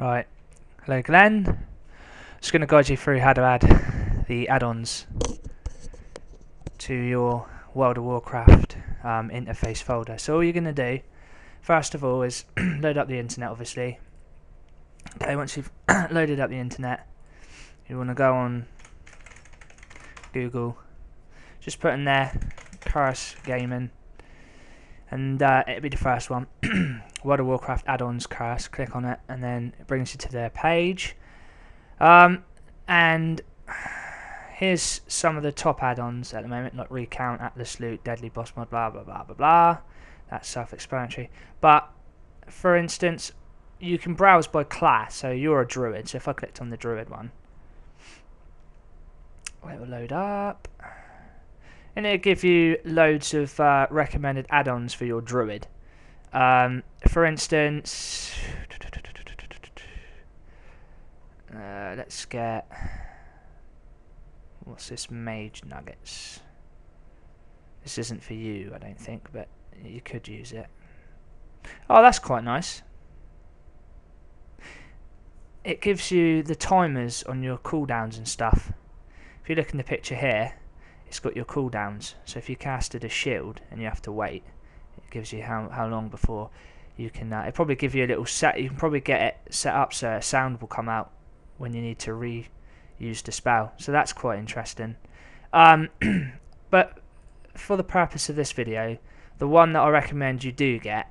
Right, hello Glenn. Just going to guide you through how to add the add-ons to your World of Warcraft interface folder. So all you're going to do, first of all, is load up the internet, obviously. Okay, once you've loaded up the internet, you want to go on Google, just put in there, Curse Gaming, and it'll be the first one. World of Warcraft add-ons Curse, click on it, and then it brings you to their page. And here's some of the top add-ons at the moment, like Recount, Atlas Loot, Deadly Boss Mod, blah blah blah blah blah. That's self-explanatory. But for instance, you can browse by class. So you're a druid. So if I clicked on the druid one, it will load up, and it'll give you loads of recommended add-ons for your druid. For instance, let's get, what's this, Mage Nuggets. This isn't for you, I don't think, but you could use it. Oh, that's quite nice. It gives you the timers on your cooldowns and stuff. If you look in the picture here, it's got your cooldowns. So if you casted a shield and you have to wait, it gives you how long before you can. It probably give you a little set. You can probably get it set up so a sound will come out when you need to reuse the spell. So that's quite interesting. But for the purpose of this video, the one that I recommend you do get,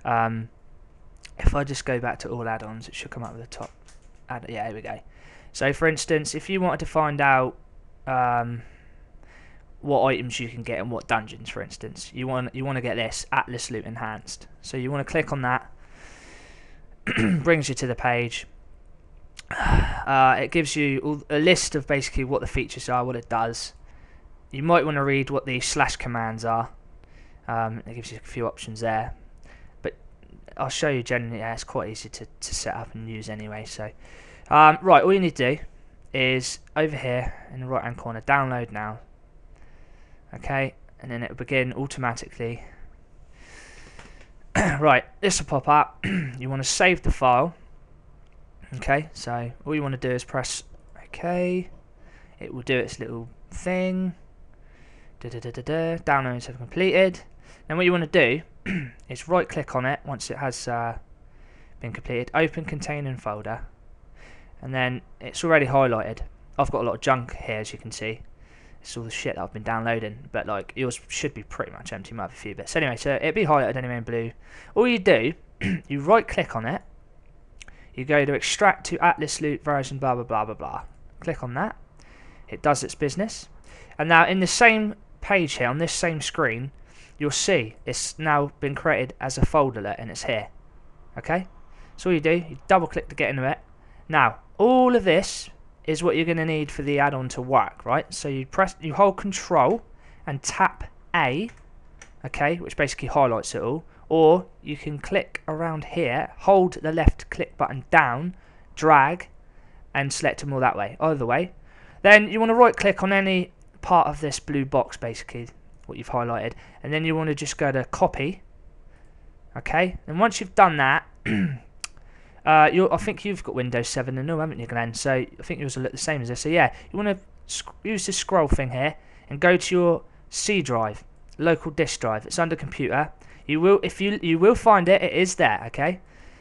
if I just go back to all add-ons, it should come up at the top. Yeah, here we go. So for instance, if you wanted to find out what items you can get in what dungeons, for instance, you want to get this Atlas Loot Enhanced. So you want to click on that. Brings you to the page. It gives you a list of basically what the features are, what it does. You might want to read what the / commands are. It gives you a few options there, but I'll show you generally. Yeah, it's quite easy to set up and use anyway. So right, all you need to do is over here in the right hand corner, download now. Okay, and then it will begin automatically. Right, this will pop up. You want to save the file. Okay, so all you want to do is press OK. It will do its little thing. Downloads have completed. Then what you want to do is right click on it once it has been completed. Open containing folder. And then it's already highlighted. I've got a lot of junk here, as you can see. It's all the shit that I've been downloading, but like yours should be pretty much empty. Might have a few bits. Anyway, so it'll be highlighted anyway in blue. All you do, you right click on it. You go to extract to Atlas Loot version blah blah blah blah blah. Click on that. It does its business. And now in the same page here, on this same screen, you'll see it's now been created as a folderlet and it's here. Okay? So all you do, you double click to get into it. Now, all of this is what you're going to need for the add-on to work, right? So you hold Control and tap A, okay, which basically highlights it all. Or you can click around here, hold the left click button down, drag, and select them all that way. Either way. Then you want to right click on any part of this blue box, basically, what you've highlighted. And then you want to just go to copy. Okay? And once you've done that, I think you've got Windows 7 and all, haven't you, Glenn? So I think yours will look the same as this. So yeah, you want to use this scroll thing here and go to your C drive, local disk drive. It's under computer. You will find it. It is there. Okay,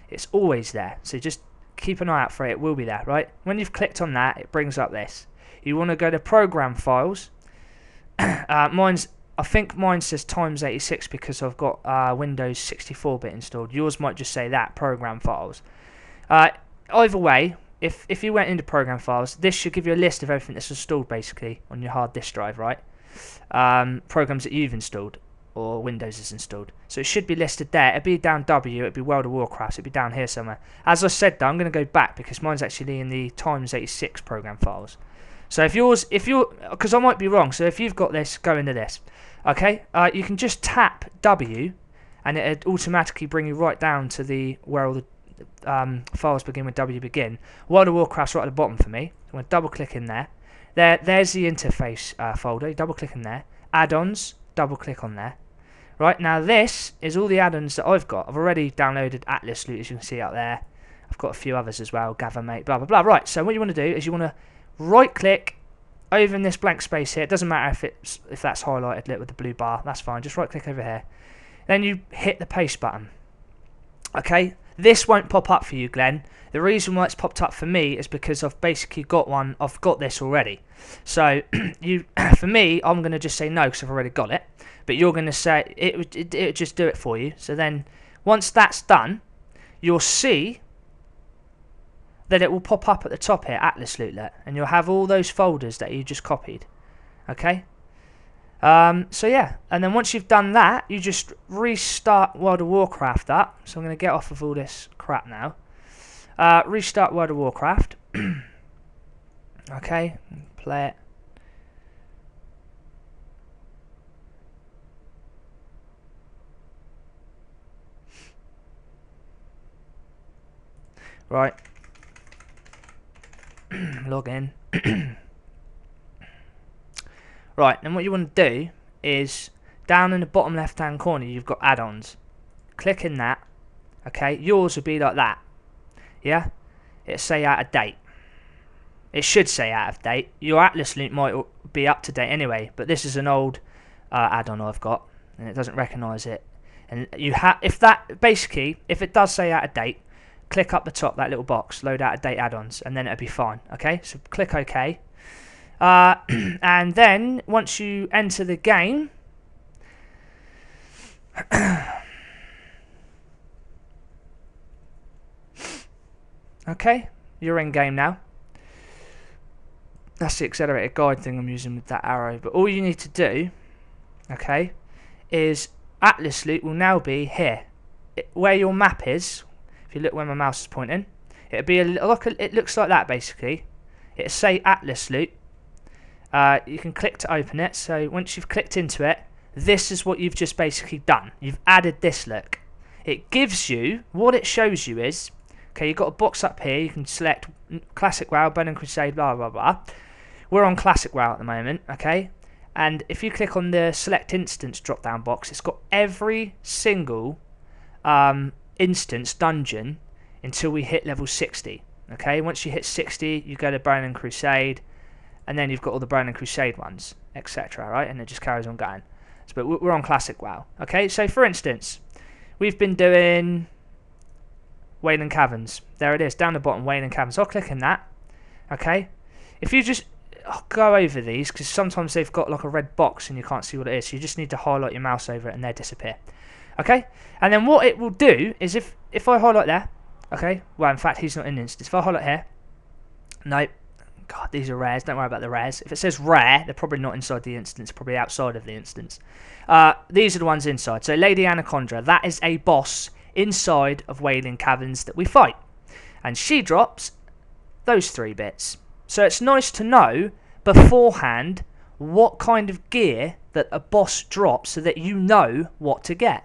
it's always there. So just keep an eye out for it. It will be there, right? When you've clicked on that, it brings up this. You want to go to Program Files. I think mine says x86 because I've got Windows 64-bit installed. Yours might just say that, Program Files. Either way, if you went into Program Files, this should give you a list of everything that's installed basically on your hard disk drive, right? Programs that you've installed or Windows has installed. So it should be listed there. It'd be down W, it'd be World of Warcraft, it'd be down here somewhere. As I said though, I'm going to go back because mine's actually in the x86 Program Files. So because I might be wrong, so if you've got this, go into this. Okay, you can just tap W and it'd automatically bring you right down to where all the files begin with W begin. World of Warcraft's right at the bottom for me. I'm going to double click in there. There's the interface folder. You double click in there. Add-ons, double click on there. Right, now this is all the add-ons that I've got. I've already downloaded Atlas Loot, as you can see out there. I've got a few others as well, gather mate, blah blah blah. Right, so what you want to do is you want to right click over in this blank space here. It doesn't matter if that's highlighted lit with the blue bar, that's fine. Just right click over here. Then you hit the paste button. Okay, this won't pop up for you, Glenn. The reason why it's popped up for me is because I've basically got one. I've got this already. So for me, I'm going to just say no because I've already got it. But you're going to say it would just do it for you. So then once that's done, you'll see that it will pop up at the top here, Atlas Lootlet, and you'll have all those folders that you just copied. Okay. So yeah, and then once you've done that, you just restart World of Warcraft up. So I'm going to get off of all this crap now. Restart World of Warcraft. Okay, play it. Right. Log in. Right, and what you want to do is down in the bottom left hand corner you've got add-ons. Click in that. Okay, yours would be like that. Yeah, it'll say out of date. It should say out of date. Your Atlas Loot might be up to date anyway, but this is an old add-on I've got, and it doesn't recognise it. And you have, if it does say out of date, click up the top that little box, load out of date add-ons, and then it'll be fine. Okay, so click OK. And then once you enter the game, okay, you're in game now. That's the accelerated guide thing I'm using with that arrow. But all you need to do, okay, is Atlas Loot will now be here, where your map is. If you look where my mouse is pointing, it'll be it looks like that basically. It'll say Atlas Loot. You can click to open it. So once you've clicked into it, this is what you've just basically done. You've added this look. It gives you, what it shows you is, okay, you've got a box up here. You can select Classic WoW, Burning Crusade, blah blah blah. We're on Classic WoW at the moment, okay? And if you click on the Select Instance drop down box, it's got every single instance dungeon until we hit level 60. Okay, once you hit 60, you go to Burning Crusade, and then you've got all the Burning Crusade ones, etc. Right, and it just carries on going. So, but we're on Classic WoW. Okay, so for instance, we've been doing Wailing Caverns. There it is, down the bottom, Wailing Caverns. I'll click in that. Okay, if you just go over these, because sometimes they've got like a red box and you can't see what it is, so you just need to highlight your mouse over it and they disappear. Okay, and then what it will do is if I highlight there, okay, well in fact he's not in the instance. If I highlight here, no, God, these are rares, don't worry about the rares. If it says rare, they're probably not inside the instance, probably outside of the instance. These are the ones inside. So Lady Anaconda, that is a boss inside of Wailing Caverns that we fight, and she drops those 3 bits. So it's nice to know beforehand what kind of gear that a boss drops so that you know what to get.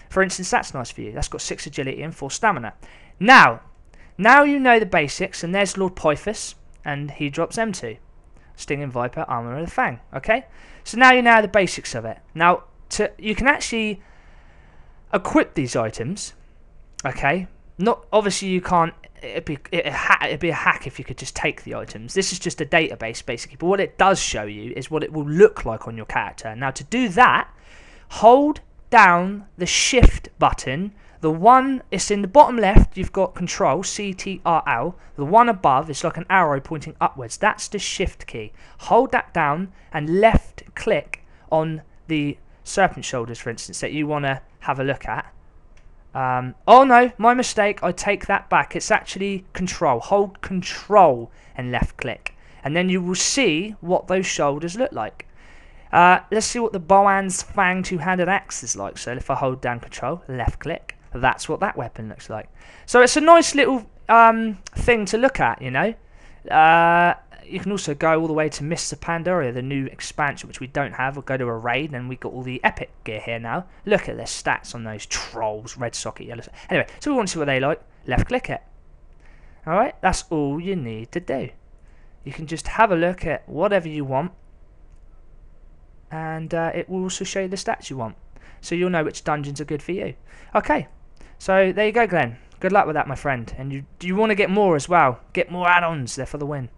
For instance, that's nice for you. That's got 6 agility and 4 stamina. Now you know the basics, and there's Lord Pythus, and he drops M2. Stinging Viper, Armor of the Fang. Okay? So now you know the basics of it. Now, you can actually equip these items. Okay? Not obviously you can't. It'd be a hack if you could just take the items. This is just a database basically, but what it does show you is what it will look like on your character. Now to do that, hold down the shift button. The one, it's in the bottom left, you've got control, CTRL. The one above is like an arrow pointing upwards. That's the shift key. Hold that down and left click on the serpent shoulders, for instance, that you want to have a look at. Oh no, my mistake, I take that back. It's actually control. Hold control and left click, and then you will see what those shoulders look like. Let's see what the Boan's Fang two-handed axe is like. So if I hold down control, left click, that's what that weapon looks like. So it's a nice little thing to look at, you know. You can also go all the way to Mists of Pandaria, the new expansion, which we don't have. We'll go to a raid, and we've got all the epic gear here now. Look at the stats on those trolls, red socket, yellow socket. Anyway, so we want to see what they like. Left click it. Alright, that's all you need to do. You can just have a look at whatever you want, and it will also show you the stats you want. So you'll know which dungeons are good for you. Okay, so there you go, Glenn. Good luck with that, my friend. And you want to get more as well. Get more add-ons. They're for the win.